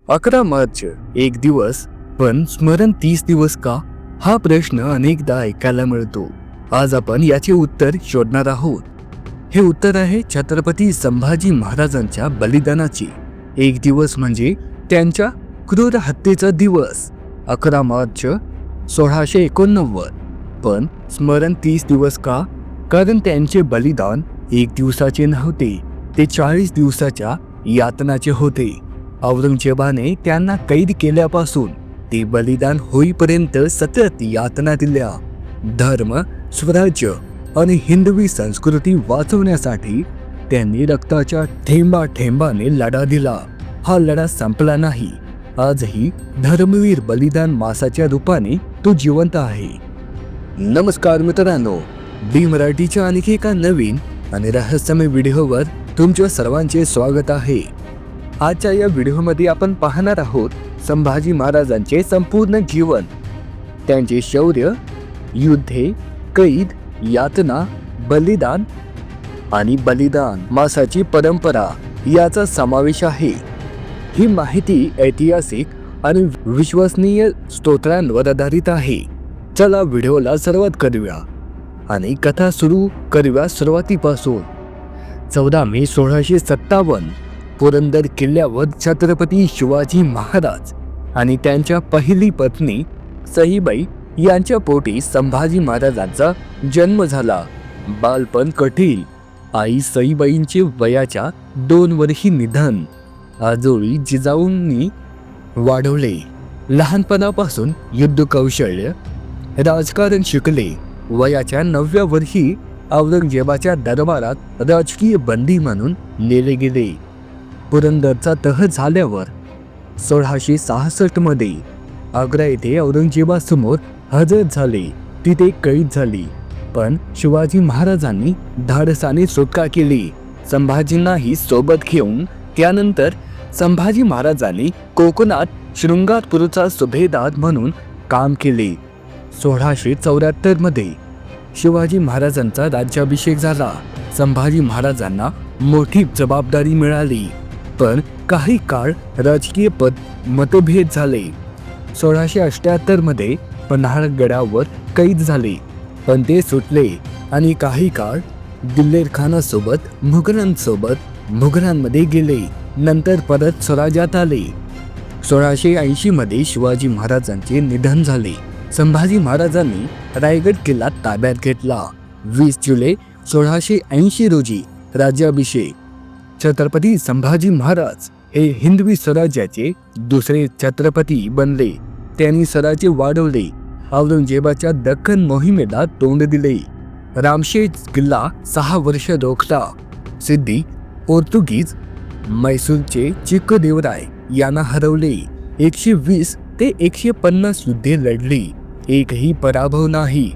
11 मार्च एक दिवस, पण स्मरण 30 दिवस का? हा प्रश्न अनेकदा ऐकायला मिळतो. आज आपण याचे उत्तर शोधणार आहोत. हे उत्तर आहे छत्रपती संभाजी महाराजांच्या बलिदानाचे. एक दिवस म्हणजे त्यांच्या क्रूर हत्येचा दिवस, 11 मार्च 1689. पण स्मरण 30 दिवस का? कारण त्यांचे बलिदान एक दिवसाचे नव्हते, ते 40 दिवसाच्या यातनाचे होते. औरंगजेबाने त्यांना कैद केल्यापासून ते बलिदान होईपर्यंत सतत यातना दिल्या. धर्म, स्वराज्य आणि हिंदवी संस्कृती वाचवण्यासाठी त्यांनी रक्ताच्या थेंबाथेंबाने लढा दिला. हा लढा संपला नाही. आजही धर्मवीर बलिदान मासाच्या रूपाने तो जिवंत आहे. नमस्कार मित्रांनो, बी मराठीच्या आणखी एका नवीन आणि रहस्यमय व्हिडिओवर तुमच्या सर्वांचे स्वागत आहे. आजच्या या व्हिडिओमध्ये आपण पाहणार आहोत संभाजी महाराजांचे संपूर्ण जीवन, त्यांचे शौर्य, युद्धे, कैद, यातना, बलिदान आणि बलिदान मासाची परंपरा याचा समावेश आहे. ही माहिती ऐतिहासिक आणि विश्वसनीय स्तोत्रांवर आधारित आहे. चला व्हिडिओला सुरुवात करूया आणि कथा सुरू करूया सुरुवातीपासून. 14 मे 1657 पुरंदर किल्ल्यावर छत्रपती शिवाजी महाराज आणि त्यांच्या पहिली पत्नी सईबाई यांच्या पोटी संभाजी महाराजांचा जन्म झाला. बालपण कठीण. आई सईबाईंचे वयाच्या 2 वर्षी निधन. आजोळी जिजाऊंनी वाढवले. लहानपणापासून युद्ध कौशल्य, राजकारण शिकले. वयाच्या 9व्या वर्षी औरंगजेबाच्या दरबारात राजकीय बंदी म्हणून नेले गेले. पुरंदरचा तह झाल्यावर 1666 मध्ये आग्रा येथे औरंगजेबासमोर हजर झाले. तिथे कैद झाली, पण शिवाजी महाराजांनी धाडसाने सुटका केली. संभाजींनाही सोबत घेऊन त्यानंतर संभाजी महाराजांनी कोकणात शृंगारपूरचा सुभेदार म्हणून काम केले. 1674 मध्ये शिवाजी महाराजांचा राज्याभिषेक झाला. संभाजी महाराजांना मोठी जबाबदारी मिळाली, पण काही काळ राजकीय मतभेद झाले. 1678 मध्ये पन्हाळगडावर कैद झाले, पण ते सुटले आणि काही काळ दिल्लेर खानासोबत मुघलांमध्ये गेले. नंतर परत स्वराज्यात आले. 1680 मध्ये शिवाजी महाराजांचे निधन झाले. संभाजी महाराजांनी रायगड किल्ला ताब्यात घेतला. 20 जुलै 1680 रोजी राज्याभिषेक. छत्रपती संभाजी महाराज हे हिंदवी स्वराज्याचे दुसरे छत्रपती बनले. त्यांनी स्वराज्य वाढवले. औरंगजेबाच्या दख्खन मोहिमेला तोंड दिले. रामशेज किल्ला 6 वर्ष रोखला. सिद्धी, पोर्तुगीज, मैसूरचे चिक्कदेवराय यांना हरवले. 120 ते 150 युद्धे लढली, एकही पराभव नाही.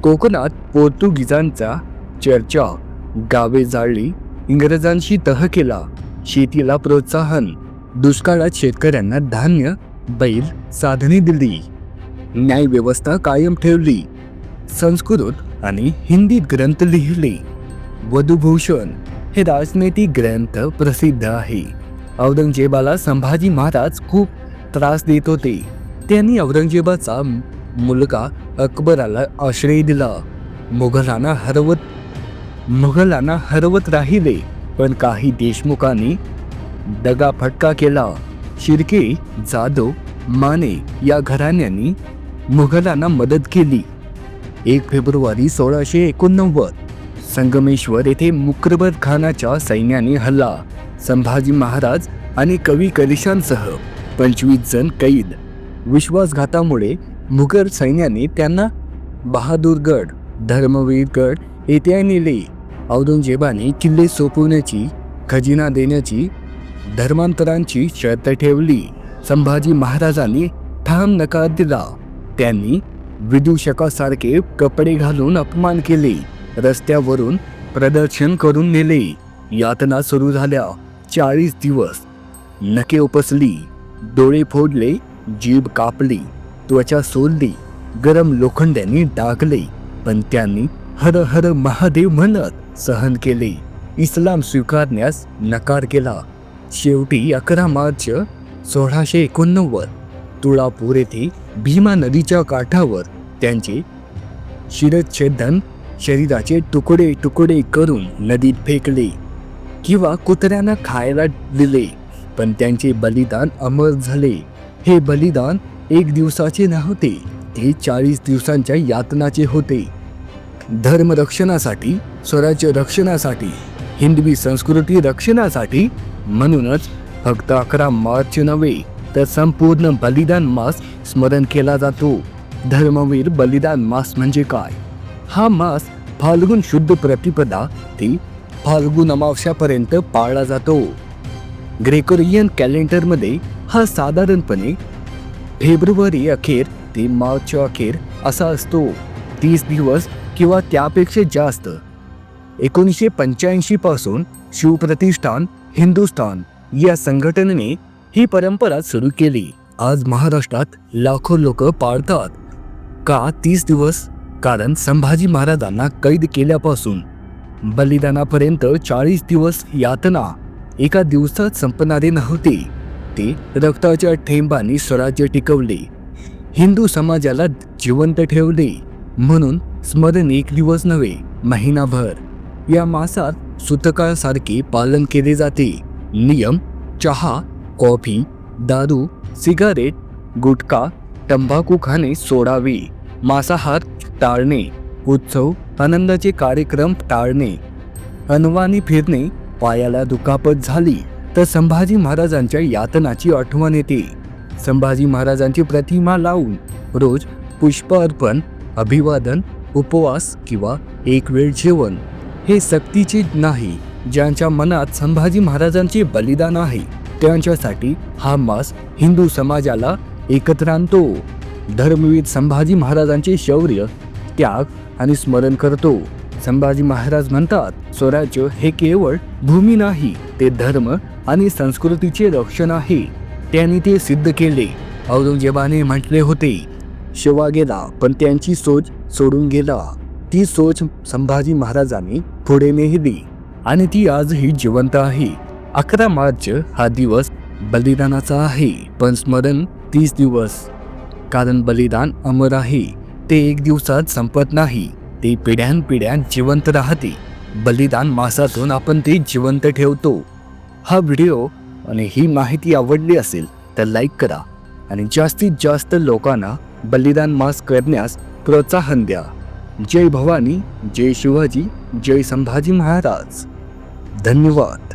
कोकणात पोर्तुगीजांचा चर्चा, गावे जाळली, इंग्रजांशी तह केला. शेतीला प्रोत्साहन, दुष्काळात शेतकऱ्यांना धान्य, बैल, साधने दिली. न्यायव्यवस्था कायम ठेवली. संस्कृत आणि हिंदीत ग्रंथ लिहिले. वधूभूषण हे राजनैतिक ग्रंथ प्रसिद्ध आहे. औरंगजेबाला संभाजी महाराज खूप त्रास देत होते. त्यांनी औरंगजेबाचा मुलगा अकबराला आश्रय दिला. मुघलांना हरवत राहिले, पण काही देशमुखांनी दगाफटका केला. शिर्के, जाधव, माने या घराण्यांनी मुघलांना मदत केली. 1 फेब्रुवारी 1689 संगमेश्वर येथे मुकरबर खानाच्या सैन्याने हल्ला. संभाजी महाराज आणि कवी कलिशांसह 25 जण कैद. विश्वासघातामुळे मुघल सैन्याने त्यांना बहादूरगड, धर्मवीरगड येथे नेले. औरंगजेबाने किल्ले सोपवण्याची, खजिना देण्याची, धर्मांतरांची शर्त ठेवली. संभाजी महाराजांनी ठाम नकार दिला. त्यांनी विदूषकासारखे कपडे घालून अपमान केले. रस्त्यावरून प्रदर्शन करून नेले. यातना सुरू झाल्या. 40 दिवस नखे उपसली, डोळे फोडले, जीभ कापली, त्वचा सोलली, गरम लोखंडाने डागले, पण त्यांनी हर हर महादेव म्हणत सहन केले. इस्लाम स्वीकारण्यास नकार केला. शेवटी 11 मार्च 1689 तुळापूर येथे भीमा नदीच्या काठावर त्यांचे शिरच्छेदन शरीराचे तुकडे तुकडे करून नदीत फेकले किंवा कुत्र्यांना खायला दिले, पण त्यांचे बलिदान अमर झाले. हे बलिदान 1 दिवसाचे नव्हते, ते 40 दिवसांच्या यातनाचे होते. धर्म रक्षणासाठी, स्वराज्य रक्षणासाठी, हिंदवी संस्कृती रक्षणासाठी. म्हणूनच फक्त 11 मार्च नव्हे तर संपूर्ण बलिदान मास स्मरण केला जातो. धर्मवीर बलिदान मास म्हणजे काय? हा मास फाल्गुन शुद्ध प्रतिपदा ते फाल्गुन अमावस्यापर्यंत पाळला जातो. ग्रेकोरियन कॅलेंडरमध्ये हा साधारणपणे फेब्रुवारी अखेर ते मार्च अखेर असा असतो. 30 दिवस किंवा त्यापेक्षा जास्त. 1985 पासून शिवप्रतिष्ठान हिंदुस्थान या संघटनेने ही परंपरा सुरू केली. आज महाराष्ट्रात लाखो लोक पाळतात. का 30 दिवस? कारण संभाजी महाराजांना कैद केल्यापासून बलिदानापर्यंत 40 दिवस यातना एका दिवसात संपणारे नव्हते. ते रक्ताच्या थेंबांनी स्वराज्य टिकवले, हिंदू समाजाला जिवंत ठेवले. म्हणून स्मरण 1 दिवस नव्हे, महिनाभर. या मासात सूतकासारखे पालन केले जाते. नियम: चहा, कॉफी, दारू, सिगारेट, गुटखा, तंबाखू खाणे सोडावे. मांसाहार टाळणे. उत्सव, आनंदाचे कार्यक्रम टाळणे. अनवाणी फिरणे. पायाला दुखापत झाली तर संभाजी महाराजांच्या यातनाची आठवण येते. संभाजी महाराजांची प्रतिमा लावून रोज पुष्प अर्पण, अभिवादन, उपवास किंवा एक वेळ जेवण हे सक्तीचे नाही. ज्यांच्या मनात संभाजी महाराजांचे बलिदान आहे त्यांच्यासाठी हा मास हिंदू समाजाला एकत्र आणतो. धर्मवीर संभाजी महाराजांचे शौर्य, त्याग आणि स्मरण करतो. संभाजी महाराज म्हणतात, स्वराज्य हे केवळ भूमी नाही, ते धर्म आणि संस्कृतीचे रक्षण आहे. त्यांनी ते सिद्ध केले. औरंगजेबाने म्हटले होते, शिवा गेला पण त्यांची सोच सोडून गेला. ती सोच संभाजी महाराजांनी पुढे नेली आणि ती आजही जिवंत आहे. 11 मार्च हा दिवस बलिदानाचा आहे, पण स्मरण 30 दिवस. कारण बलिदान अमर आहे. ते 1 दिवसात संपत नाही, ते पिढ्यानपिढ्या जिवंत राहते. बलिदान मासातून आपण ते जिवंत ठेवतो. हा व्हिडिओ आणि ही माहिती आवडली असेल तर लाईक करा आणि जास्तीत जास्त लोकांना बलिदान मास करण्यास प्रोत्साहन द्या. जय भवानी, जय शिवाजी, जय संभाजी महाराज. धन्यवाद.